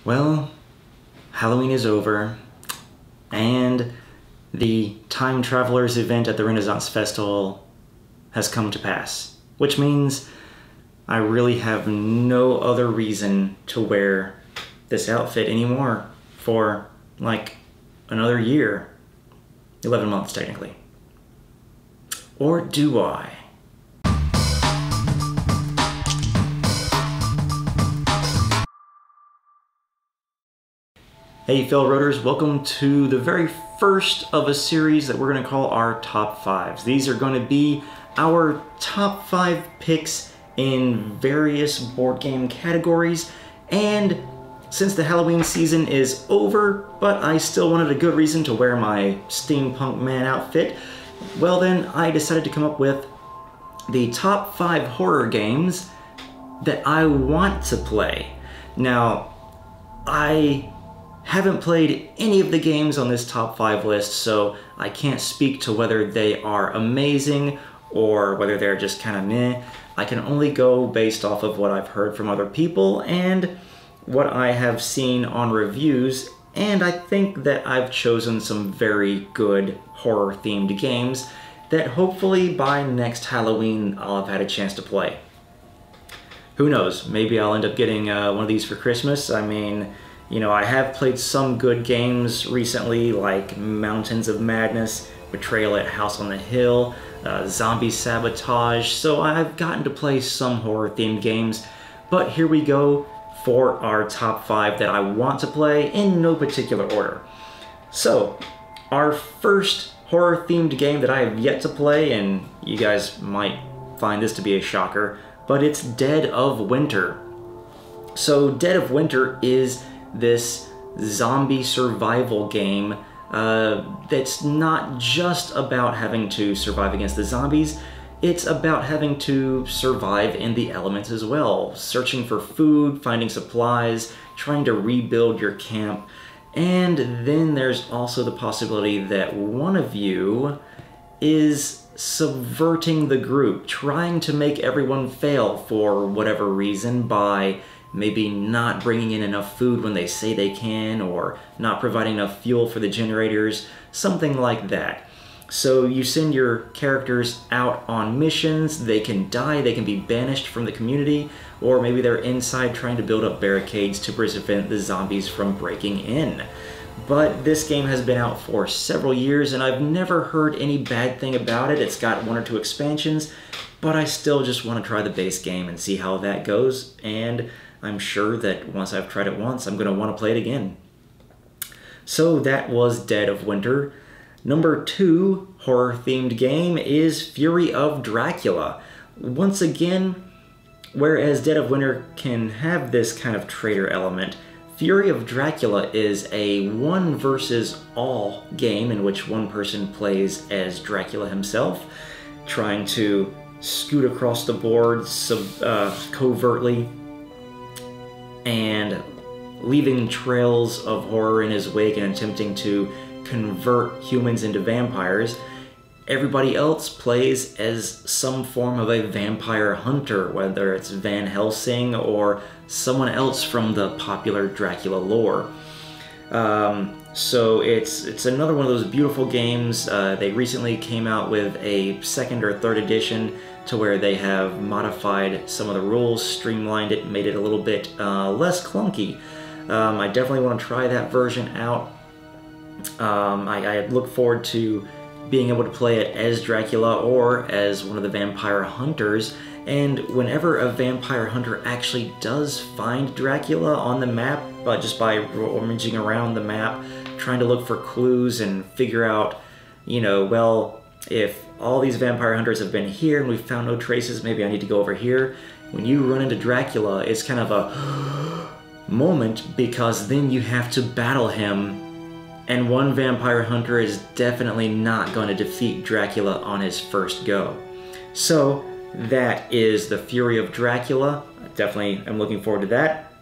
Well, Halloween is over, and the Time Travelers event at the Renaissance Festival has come to pass, which means I really have no other reason to wear this outfit anymore for like another year, 11 months technically. Or do I? Hey fellow roaders, welcome to the very first of a series that we're going to call our Top 5s. These are going to be our top 5 picks in various board game categories, and since the Halloween season is over, but I still wanted a good reason to wear my steampunk man outfit, well then I decided to come up with the top 5 horror games that I want to play. Now, I haven't played any of the games on this top 5 list, so I can't speak to whether they are amazing or whether they're just kind of meh. I can only go based off of what I've heard from other people and what I have seen on reviews, and I think that I've chosen some very good horror-themed games that hopefully by next Halloween I'll have had a chance to play. Who knows, maybe I'll end up getting one of these for Christmas. I mean, you know, I have played some good games recently, like Mountains of Madness, Betrayal at House on the Hill, Zombie Sabotage, so I've gotten to play some horror-themed games, but here we go for our top 5 that I want to play in no particular order. So, our first horror-themed game that I have yet to play, and you guys might find this to be a shocker, but it's Dead of Winter. So, Dead of Winter is this zombie survival game that's not just about having to survive against the zombies, it's about having to survive in the elements as well, searching for food, finding supplies, trying to rebuild your camp, and then there's also the possibility that one of you is subverting the group, trying to make everyone fail for whatever reason by maybe not bringing in enough food when they say they can, or not providing enough fuel for the generators, something like that. So you send your characters out on missions, they can die, they can be banished from the community, or maybe they're inside trying to build up barricades to prevent the zombies from breaking in. But this game has been out for several years and I've never heard any bad thing about it. It's got 1 or 2 expansions, but I still just want to try the base game and see how that goes, and I'm sure that once I've tried it once, I'm going to want to play it again. So that was Dead of Winter. Number 2 horror-themed game is Fury of Dracula. Once again, whereas Dead of Winter can have this kind of traitor element, Fury of Dracula is a one versus all game in which one person plays as Dracula himself, trying to scoot across the board covertly and leaving trails of horror in his wake and attempting to convert humans into vampires. Everybody else plays as some form of a vampire hunter, whether it's Van Helsing or someone else from the popular Dracula lore. So it's another one of those beautiful games. They recently came out with a 2nd or 3rd edition to where they have modified some of the rules, streamlined it, made it a little bit less clunky. I definitely want to try that version out. I look forward to being able to play it as Dracula or as one of the vampire hunters, and whenever a vampire hunter actually does find Dracula on the map, just by rummaging around the map, trying to look for clues and figure out, you know, well, if all these vampire hunters have been here and we've found no traces, maybe I need to go over here. When you run into Dracula, it's kind of a moment, because then you have to battle him, and one vampire hunter is definitely not going to defeat Dracula on his first go. So that is the Fury of Dracula. Definitely am looking forward to that.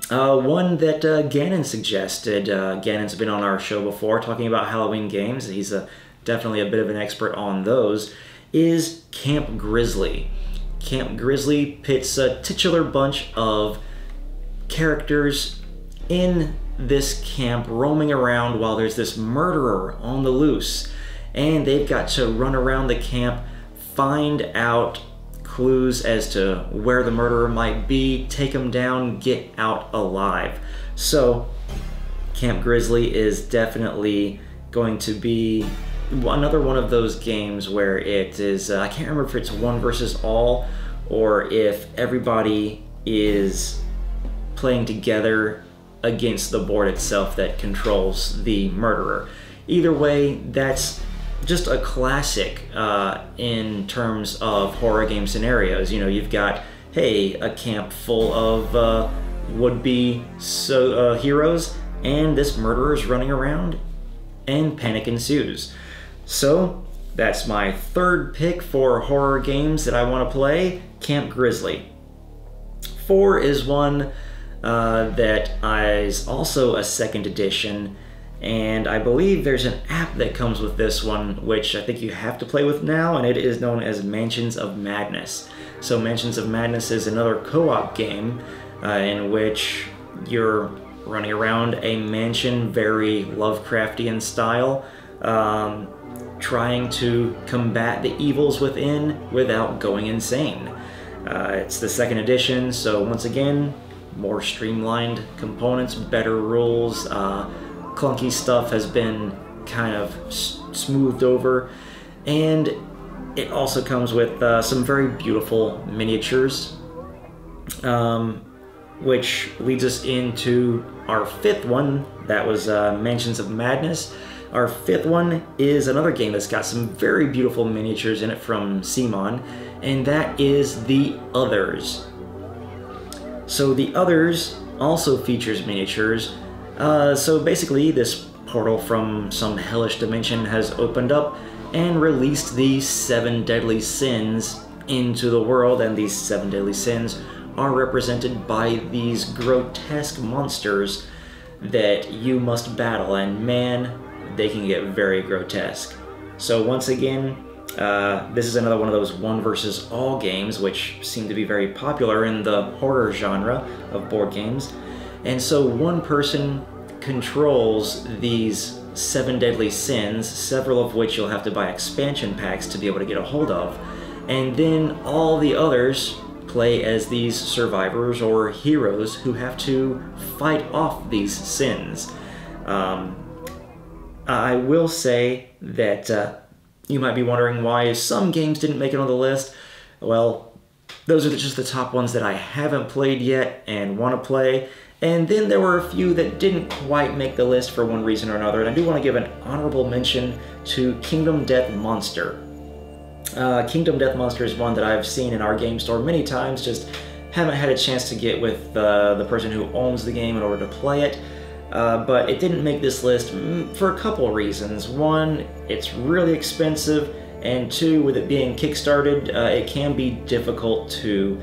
One that Gannon suggested. Gannon's been on our show before talking about Halloween games. He's definitely a bit of an expert on those, is Camp Grizzly. Camp Grizzly pits a titular bunch of characters in this camp roaming around while there's this murderer on the loose, and they've got to run around the camp, find out clues as to where the murderer might be, take him down, get out alive. So Camp Grizzly is definitely going to be another one of those games where it is, I can't remember if it's one versus all or if everybody is playing together against the board itself that controls the murderer. Either way, that's just a classic in terms of horror game scenarios. You know, you've got, hey, a camp full of would-be heroes, and this murderer is running around, and panic ensues. So that's my third pick for horror games that I want to play, Camp Grizzly. 4 is one that is also a second edition, and I believe there's an app that comes with this one, which I think you have to play with now, and it is known as Mansions of Madness. So Mansions of Madness is another co-op game in which you're running around a mansion, very Lovecraftian style, trying to combat the evils within without going insane. It's the second edition, so once again, more streamlined components, better rules, clunky stuff has been kind of smoothed over, and it also comes with some very beautiful miniatures, which leads us into our fifth one. That was Mansions of Madness. Our fifth one is another game that's got some very beautiful miniatures in it from CMON, and that is The Others. So The Others also features miniatures. So basically this portal from some hellish dimension has opened up and released the 7 deadly sins into the world, and these 7 deadly sins are represented by these grotesque monsters that you must battle, and man, they can get very grotesque. So once again, this is another one of those one versus all games, which seem to be very popular in the horror genre of board games. And so one person controls these 7 deadly sins, several of which you'll have to buy expansion packs to be able to get a hold of. And then all the others play as these survivors or heroes who have to fight off these sins. I will say that you might be wondering why some games didn't make it on the list. Well, those are just the top ones that I haven't played yet and want to play. And then there were a few that didn't quite make the list for one reason or another. And I do want to give an honorable mention to Kingdom Death Monster. Kingdom Death Monster is one that I've seen in our game store many times, just haven't had a chance to get with the person who owns the game in order to play it. But it didn't make this list for a couple reasons. One, it's really expensive, and two, with it being kickstarted, it can be difficult to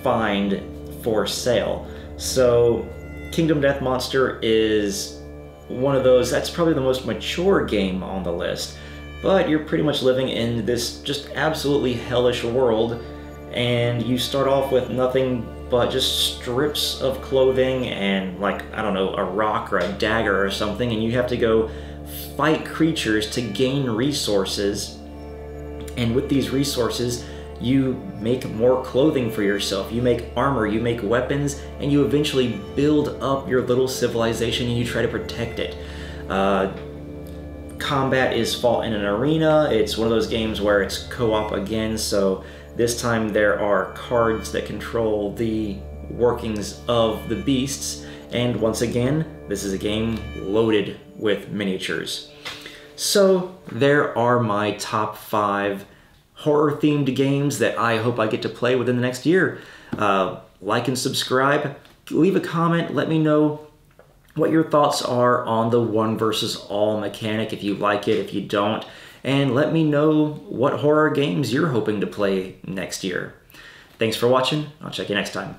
find for sale. So Kingdom Death Monster is one of those, that's probably the most mature game on the list, but you're pretty much living in this just absolutely hellish world, and you start off with nothing but just strips of clothing and, like, I don't know, a rock or a dagger or something, and you have to go fight creatures to gain resources, and with these resources you make more clothing for yourself, you make armor, you make weapons, and you eventually build up your little civilization and you try to protect it. Combat is fought in an arena. It's one of those games where it's co-op again, so this time there are cards that control the workings of the beasts, and once again, this is a game loaded with miniatures. So there are my top 5 horror-themed games that I hope I get to play within the next year. Like and subscribe, leave a comment, let me know what your thoughts are on the one versus all mechanic, if you like it, if you don't, and let me know what horror games you're hoping to play next year. Thanks for watching, I'll check you next time.